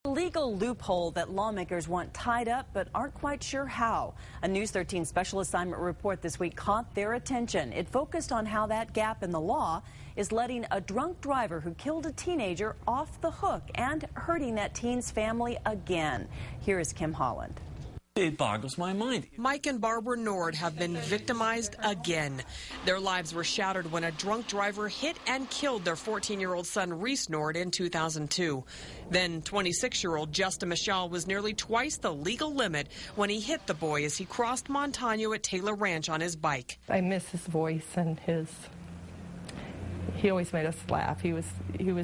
A legal loophole that lawmakers want tied up but aren't quite sure how. A News 13 special assignment report this week caught their attention. It focused on how that gap in the law is letting a drunk driver who killed a teenager off the hook and hurting that teen's family again. Here is Kim Holland. It boggles my mind. Mike and Barbara Nord have been victimized again. Their lives were shattered when a drunk driver hit and killed their 14-year-old son, Reese Nord, in 2002. Then 26-year-old Justin Michelle was nearly twice the legal limit when he hit the boy as he crossed Montano at Taylor Ranch on his bike. I miss his voice and he always made us laugh. He was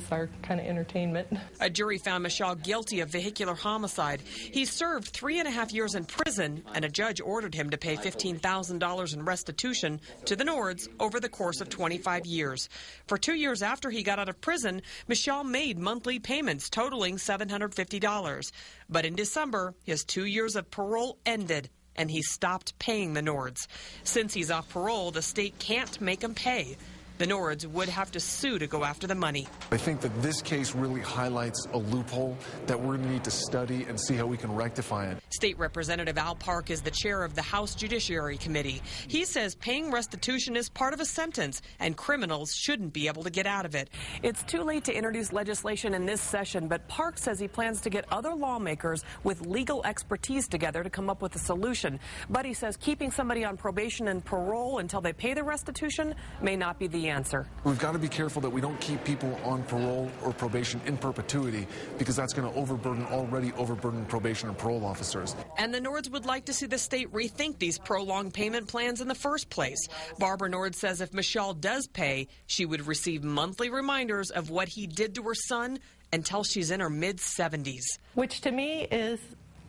our kind of entertainment. A jury found Michelle guilty of vehicular homicide. He served 3.5 years in prison, and a judge ordered him to pay $15,000 in restitution to the Nords over the course of 25 years. For 2 years after he got out of prison, Michelle made monthly payments totaling $750. But in December, his 2 years of parole ended, and he stopped paying the Nords. Since he's off parole, the state can't make him pay. The Nords would have to sue to go after the money. I think that this case really highlights a loophole that we're going to need to study and see how we can rectify it. State Representative Al Park is the chair of the House Judiciary Committee. He says paying restitution is part of a sentence, and criminals shouldn't be able to get out of it. It's too late to introduce legislation in this session, but Park says he plans to get other lawmakers with legal expertise together to come up with a solution. But he says keeping somebody on probation and parole until they pay the restitution may not be the answer. We've got to be careful that we don't keep people on parole or probation in perpetuity, because that's going to overburden already overburdened probation and parole officers. And the Nords would like to see the state rethink these prolonged payment plans in the first place. Barbara Nord says if Michelle does pay, she would receive monthly reminders of what he did to her son until she's in her mid-70s. Which to me is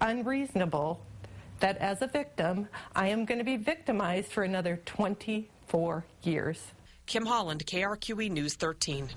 unreasonable, that as a victim, I am going to be victimized for another 24 years. Kim Holland, KRQE News 13.